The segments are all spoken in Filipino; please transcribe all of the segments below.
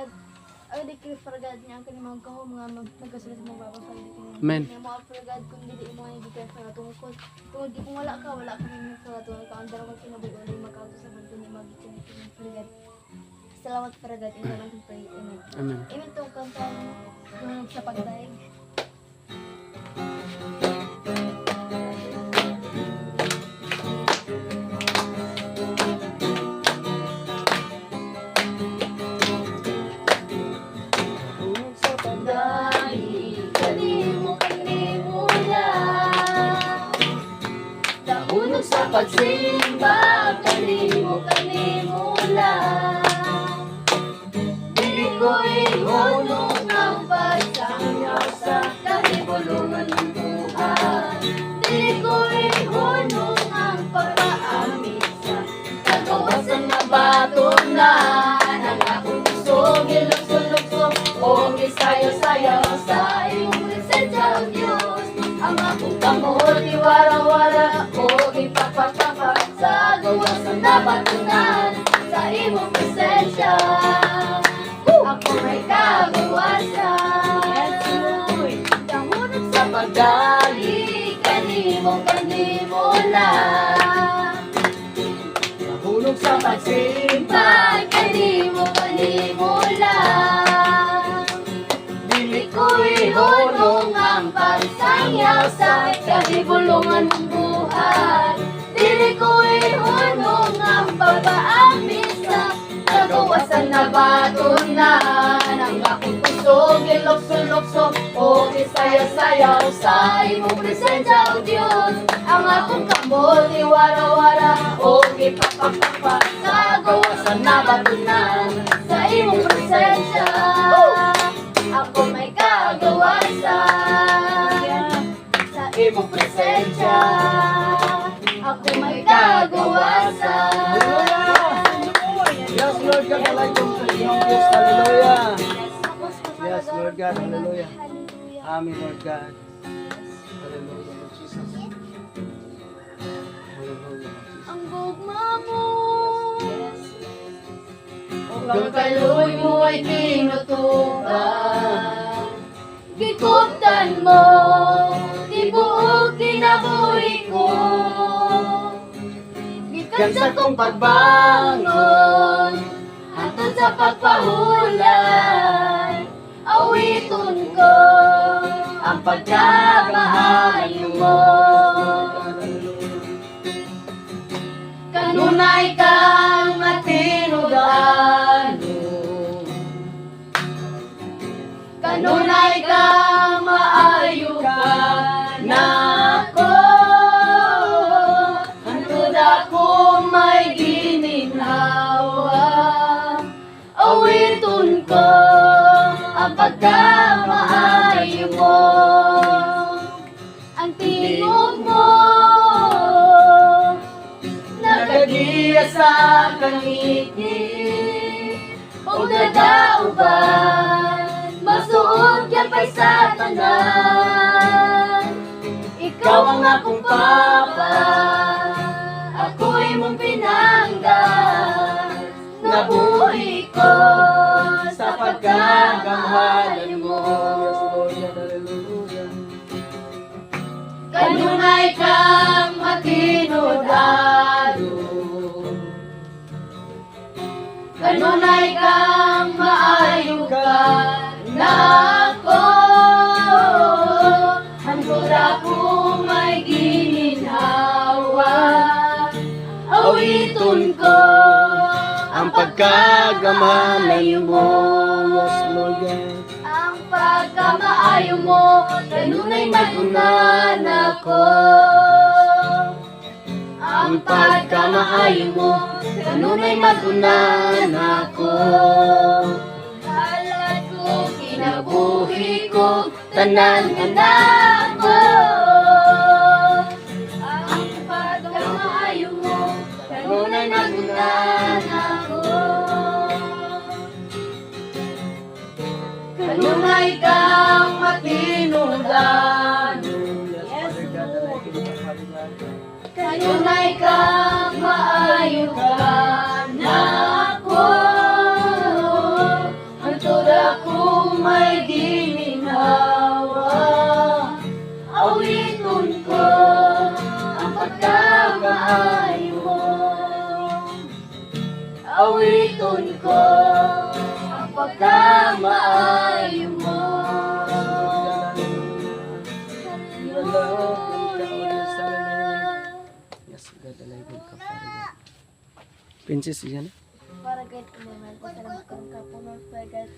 Faragad. Ay, di kay Faragad niya ang kanimang kaho, mga nagkasulat ng baba sa hindi kanimang. Amen. Nga mga Faragad, kung hindi mo nga hindi kay Faragad, kung wala ka may Faragad, ikaw ang daraw kinabuhi, wala yung magkauto sa mga kung magiging Faragad. Salamat Faragad, in the name of pray. Amen. Amen. Amen itong kantang nung sa pagdaig. Nahulog sa pagsimba, kanimo lang. Dili ko'y hulog ang pagsangaw sa kahibulungan ng buhay. Dili ko'y hulog ang pag-aamit sa kagawasan na batunan. Ang akong puso, gilukso-lukso, o gisayo-sayo sa iyong presensya, O Diyos. Ang akong kamot, iwara-wara, o ipapapapa sa gawasan na batunan sa iyong presensya. Ako may kagawasan. Kahunod sa pagdali, kanimo lang. Nahulog sa Pagsimba, kanimo lang. Dili ko'y hulong ang pagsangyaw sa kahibulungan ng buhay. Dili ko'y hulong ang pag-aamit sa kagawasan na batunan. Ang akong puso, gilokso-lokso, o isayaw-sayaw sa imong presensya, O Diyos. Ang akong kamot, iwara-wara, o ipapapapa sa kagawasan na batunan sa imong presensya. Ako may kagawasan sa imong presensya. Ako may kagawasan. Yes, Lord God, I like yung Panginoong Diyos. Hallelujah. Yes, Lord God, hallelujah. Amen, Lord God. Hallelujah, Lord Jesus. Hallelujah, Lord Jesus. Ang gugma mo, kung kaluoy mo ay tinutuban, gikuptan mo, tibuok kinabuhi ko. Gikan sa kong pagbangon, hantod sa pagpahulay, awiton ko ang pagkamahayo mo. Kanunay kang matinudano, kanunay kang maayo ka na ako. Hantod akong may gininhawa, awiton ko ang pagkamaayo mo. Ang tingog mo nagagiya sa kangiti, o dadauban, masuot yan pa'y sa tanan. Ikaw ang akong papa, ako'y mong pinanggan, nabuhi ko sa pagkakamahalan mo. Yes, Lord God, hallelujah. Kanunay kang matinudalo, kanunay kang maayo ka na ako. Hantod akong may gininhawa, awiton ko Ang pagkagamahalan mo. Yes, Lord God. ang pagkamaayo mo, kanunay magunan ako. Ang pagkamaayo mo, kanunay magunan ako. Halad ko, kinabuhi ko, tanan anak ko. Ang pagkamaayo mo, kanunay magunan ako. Kanunay kang matinudano, Yes, Lord God, kanunay kang maayo ka na ako. awiton ko ang pagkamaayo mo. Yes, God, alay ko ka para. Princess, yan. Para kahit umaman ko sa lang kang kapunan pagkat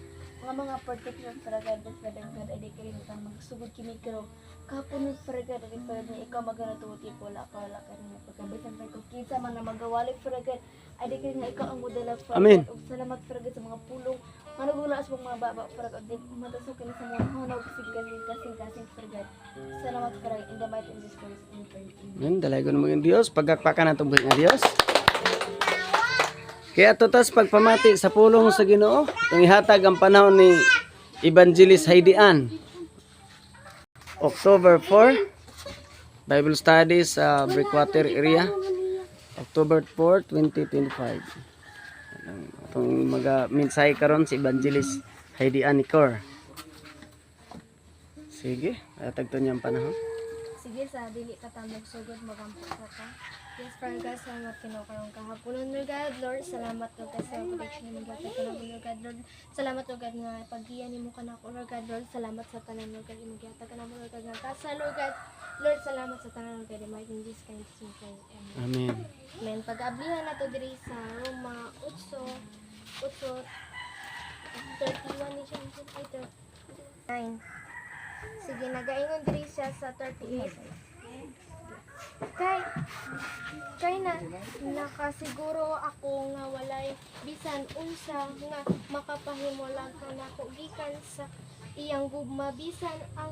mga particular paragan at pagkat ay di ka rin kang magsugod kimikro kapunan paragan at pagkat ikaw maganatuti po wala ka rin pagkabisan pa ko kinsa man na magawali paragan ay di ka rin ikaw ang modela Amen. paragan ug salamat paragan sa mga pulong manugula sa mga baba paragan di matasok kini sa mga hanog kasing paragan salamat paragan in the mighty name of Jesus Christ in prayer. Amen. Dalay ko naman Diyos. Pagkakpakan na itong nga Diyos. Kaya tutas pagpamati sa pulong sa Ginoo, itong ihatag ang panahon ni Evangelist Heidi Ann. October 4, Bible Studies sa Breakwater area. October 4, 2025. Itong mag-mensahe karon si Evangelist Heidi Ann Nicor. Sige, ihatag to niya ang panahon. Sige, sa dili ka ta magsugod magampo sa ta. Yes, Father God, salamat kinukarong kahaponon, Lord God. Lord, salamat Lord God sa protection mo God. Lord God, Lord, salamat Lord God nga paggiyan mo ka na ako, Lord God. Lord, salamat sa tanan Lord God. Imagiyata ka na mo Lord God nga tasa, Lord God. Lord, salamat sa tanan Lord God. Might in Jesus Christ we pray. Amen. Amen. Amen. Pag-ablihan na to diri sa Roma 8:31 ni siya. Ay, 9. Sige, nagaingon diri siya sa 38. Kay nakasiguro ako nga walay bisan unsa nga makapahimulang kanako gikan sa iyang gugma bisan ang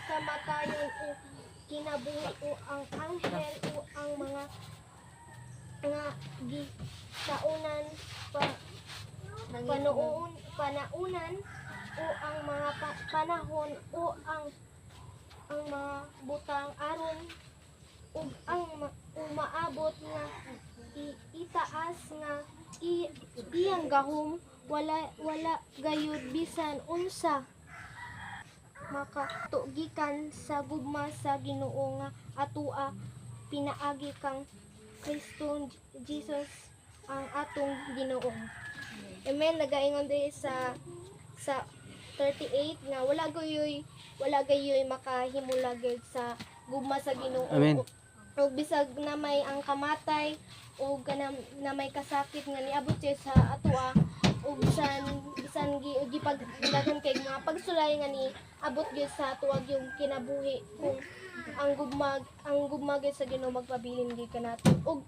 kamatayon o kinabuhi o ang anghel o ang mga nga gikaunan panaunan o ang mga panahon o ang mga butang aron ug ang umaabot nga itaas nga iyang gahom wala gayud bisan unsa makatugikan sa gugma sa Ginoo nga atoa pinaagi kang Kristo Jesus ang atong Ginoo. Amen. Nagaingon din sa 38 nga wala gayoy makahimulagid sa gugma sa Ginoo. Amen. O bisag na may ang kamatay o na may kasakit nga niabot siya sa atoa o bisan gipagdagan kay mga pagsulay nga ni abot gyud sa atoa yung kinabuhi kung ang gugma gyud sa Ginoo magpabilin gyud kanato og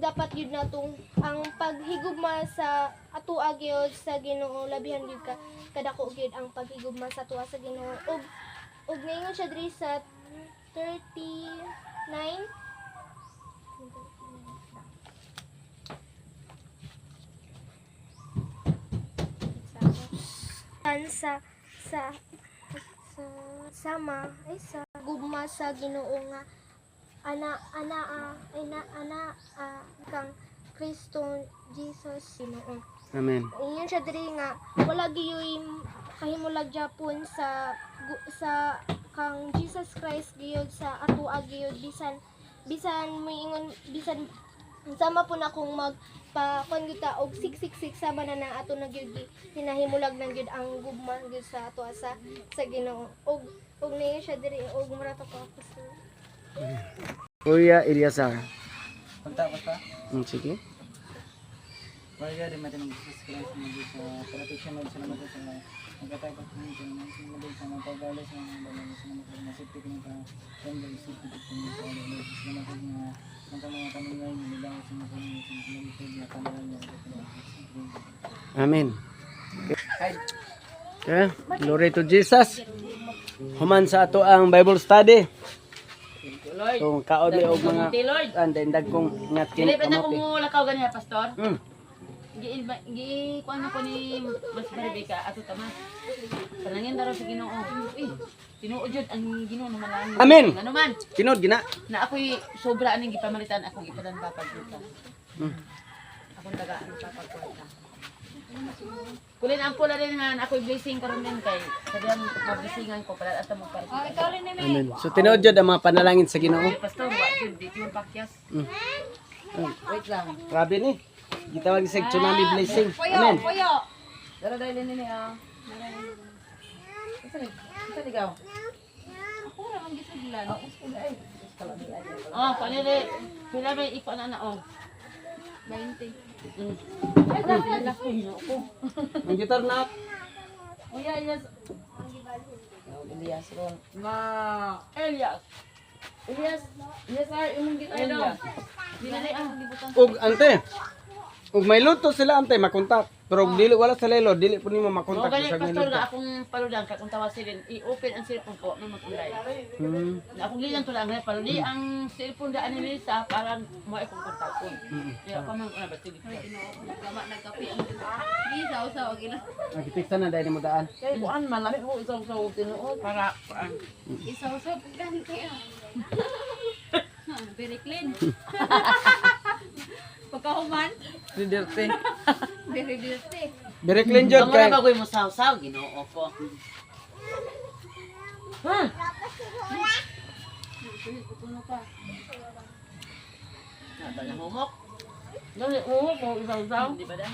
dapat gyud natong ang paghigugma sa atoa gyud sa Ginoo labihan gyud kadako gyud ang paghigugma sa atoa sa Ginoo og ngayon siya diri sa 39 sa gugma sa Ginoo nga ana kang Kristo Jesus Ginoo. Amen. Ingon siya diri nga wala giyoy kahimulag Japon sa kang Jesus Christ giyod sa atoa giyod bisan moingon bisan sama po na kung magpakon gyud ta og siksik sama na ato na gyud hinahimulag nang gyud ang gugma gyud sa atoa sa Ginoo og niya siya diri og mura to ko Kuya Eliasar. Punta pa. Sige. Kaya di matinong Jesus Christ mo sa protection mo sa naman sa magkatay pa kung mo sa mga pagdalo sa mga balang sa mga nasipti ko ka tanda isipti ko sa mga sa mga kanungay nila sa mga na kanila niya. Amen. Okay. Glory to Jesus. Human sa ato ang Bible study. So, kaon mi og mga anday kong ngat kini Dili pa na kamote. ko lakaw ganiya pastor. Mm. Kuan ako ni Mas Rebecca ato tama. Panangin daro sa Ginoo. Tinuod jud ang Ginoo naman lang. Amen. Ano man? Tinod gina. Na ako'y sobra aning gipamalitan akong ipadan papagkuta. Mm. Akong tagaan papagkuta. Kulin ang pula rin nga ako'y blessing karon din kay sabihan mablessingan ko para at mo para. Amen. So tinuod jud ang mga panalangin sa Ginoo. Pastor, wa jud di yung pakyas. Mm. Wait lang. Grabe ni. Gitawag sa tsunami blessing. Amen. Dara dahil nini ah. Isa ligaw. Oh, kanili. Pila may iko na oh. 20. Ang gitar na. Kuya Elias. Elias ron. Elias. Elias ay imong gitar daw. Dinali ah. Ug ante. Ug may luto sila ante makontak. Pero ug dili wala sa lelo, dili po nimo Mo makontak gani sa pastor ganito. nga akong paludan kag untawa silin i-open ang cellphone ko nang makulay. Akong lilang to lang paludi ang cellphone daan ni Lisa para mo ay kong kontakon. Ya pa man una ba sige. Nakipiksa na dahil mo daan. Kay buan malami mo isang sa tinuod para Very clean. Pagkahuman, dirty. very dirty. Very clean jud Amo kay. na bagoy mo saw-saw Ginoo ko. Nada na humok. Dali humok mo isaw-saw. Di ba da?